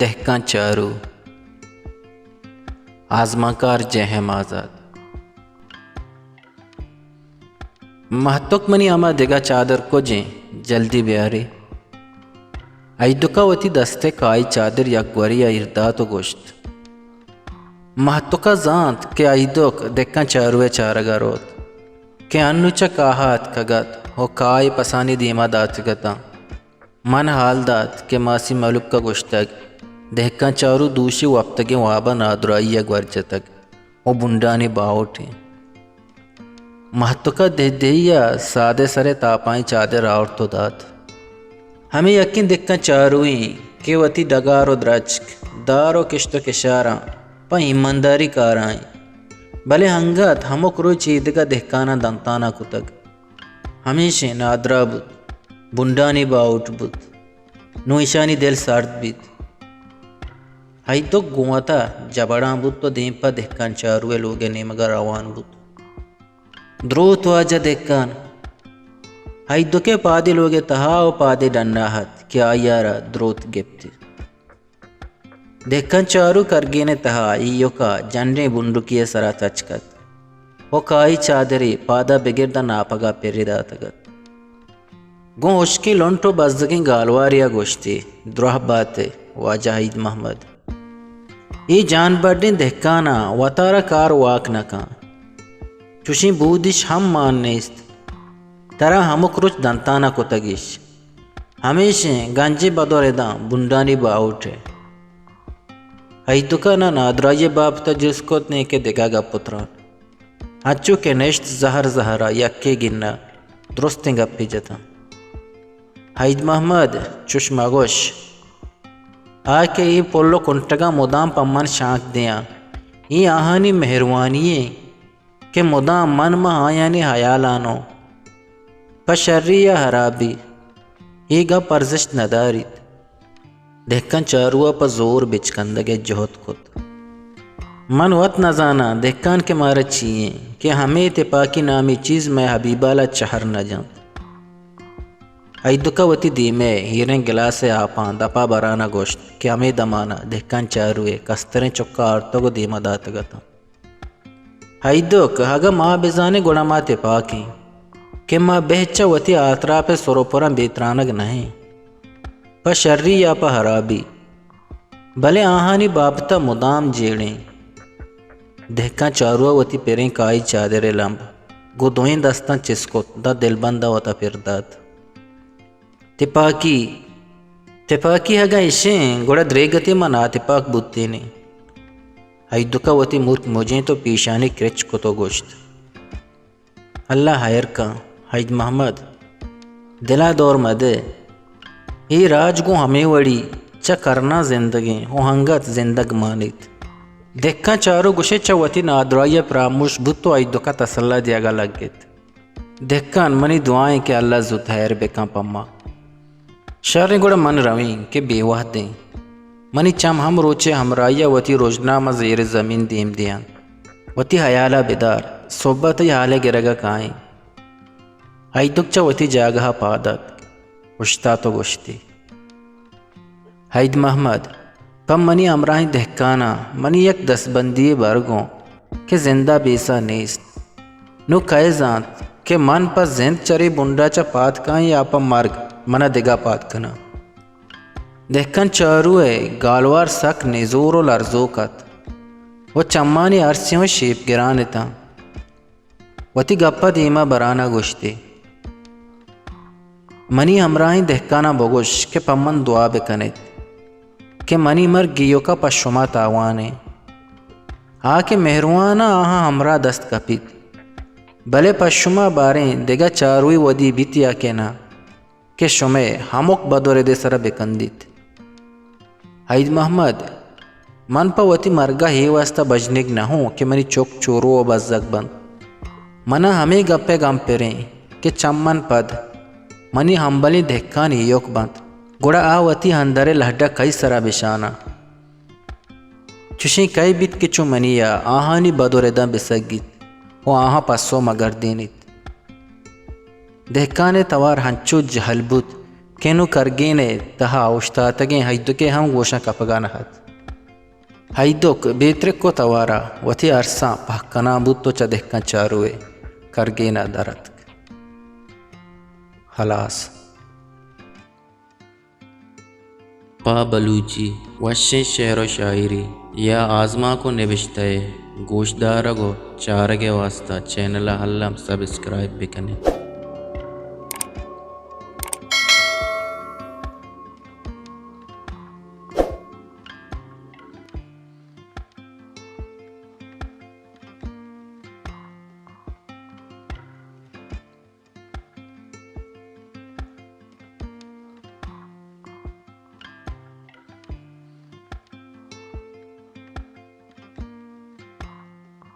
दहकान चारू आजमाकार जहम आज़ाद महतुक money अमा दिगा चादर को जे जल्दी ब्यारे ऐदुका वती दस्ते काई चादर यकवरी या इरदा तो गोश्त महतुका जांत के ऐदुक दहकान चारुए चारगा रोत के अन्नुचा काहात कगत हो काई पसानी दीमा दात गता मन हाल दात के मासी मलुक का गोश्तक दहकान चारू दूशी वप्तगे वाबा नादुराई वर्जतक ओ बुंडानी बावटे महतुका देहिया सादे सरे तापाई चादर और तो दात हमें यकीन दहकान चारुई के वती डगारो द्रचक दारो किश्तो किशारा पा ईमानदारी काराई भले हंगत हमोक रो चीदगा दहकाना दंताना कुतक हमेशे नादरा बुत बुंडानी बाउट बुत नुईशानी दिल सार्द बीत हाई तो गुआता जबड़ा बुत तो दें पर दहकान चारुए लोगे ने मगर रवान बुत द्रोत वाजा दहकान हाई दो के पादे लोगे तहाओ पादे डन्नाहत क्या यारा द्रोत गिप्ति दहकान चारू करगे ने तहा इयो का जन्ने बुंडुकिए सरा तचकत हो काई चादरी पादा बिगिरदा नापगा पेरिदा तगत गो उश्की लोंटो बजगी गालवारिया गोश्ती द्रोह बाते वाजाहिद मोहम्मद ये जान बड्डी दहकाना वतारा कार वाक नका चुशी बूदिश हम मानने तरा हमुक रुच दंताना को तगिश हमेशे गंजे बदौरेदा बुंडानी बाउटे ऐदुका ना नादराये बाप ता जिसको ने के देगा पुत्रान अच्छु के नेश्त जहर जहरा यक्के गिन्ना दुरुस्ते गप्पी जता हाइद मोहम्मद चुश्मागोश आके ये पोलो कुंटगा मुदाम पम्मन शांक दिया ये आहानी मेहरवानिये के मुदाम मन महायानी हयालानो पशर्री या हराबी ये गा परजिश नदारित दहकान चारुआ पर जोर बिचकंदगे जोहत खुद मन वत न जाना दहकान के मारे चाहिए कि हमें तिपाकी नामी चीज़ में हबीबाला चहर न जाऊँ ऐदुका वती दीमे हीरें गिलासे आपा दपा बराना गोश्त के हमें दमाना दहकान चारुए कस्तरें चुक्का औरतों को दीमा दात गता ऐदुक हगा माँ बेजाने गुणा माँ तिपाकी के माँ बेहचा वती आतरा पे सरोपुरा बेतरानग नहीं पर शर्री या पर हराबी भले आहानी बाबता मुदाम जेड़े दहकान चारुआ वती पेरें काई चादरे लंब गो दोएं दस्तां चिस्को दा दिलबंदा वता फिरदात तिपाकी हगा इशें गोड़ा द्रेगति मना तिपाक बुत्ती ने ऐदुका वती मूर्ख मुझे तो पीशानी क्रिच को तो गोश्त अल्लाह हायर का हाइद मोहम्मद दिला दौर मदे ये राज को हमें वड़ी च करना जिंदगी हो हंगत जिंदग मानित देखा चारो गुशे चवती नादराया प्रामुश बुत्तो ऐदुका तसल्ला दियागा लगित देखा मनी दुआएं के अल्लाह जुतैर बेका पम्मा शर्र गुड़ा मन रवी के बेवाह दें मनी चम हम रोचे हमराया वती रोजनामा ज़ेर ज़मीन दीम दिया वती हयाला बिदार सोबत हाले गिरगा काएं ऐदुक च वती जागहा पादत उश्ता तो गुश्ती हाइद मोहम्मद पम मनी अमराही दहकाना मनी एक दसबंदी बरगों के जिंदा बेसा नेस्त नु कहे जात के मन पर जिंद चरी बुंडा च पात काएं या पर मार्ग मना दिगा पात कना दहकान चारुए गालवार सक निजोरो लर्जोकत वो चम्मानी अरसियों शेप गिरानता वती गप्पा दीमा बराना गुश्ती मनी हमराही दहकाना बगुश के पम्मन दुआ बेकनित के मनी मर गियो का पशुमा तावाने आके मेहरवाना आहा हमरा दस्त कपित भले पशुमा बारें दिगा चारुई वदी बितिया के ना के शुमे हमोक बदोरे दे सरा बेकंदित हाइद मोहम्मद मन पर वती मरगा हे वास्ता बजनिक न हो कि मनी चोक चोरो व बजक बंद मना हमें गप्पे गम पेरें के चम्मन पद मनी हम्बली दहकान योक बंद गुड़ा आ वती हंदरे लहडा कई सरा बिशाना चुशी कई बित के चु मनिया आहानी बदोरे दा बिसगित वो आहा पस्सो मगर देनित दहकाने तवार हंचो जहलबुत केनु करगेने तहा औश्तातगे हैदुके हम गोशा कपगाना हत हैदुक बेत्रे को तवारा वथी अरसा पहकना बुत्तो चदेक्का चारुए करगेना दरत हलास पा बलूची वशे शेर व शायरी या आज़मा को निविश्ते गोशदारा गो चारगे वास्ता चैनल हल्लम सब्सक्राइब भी कने।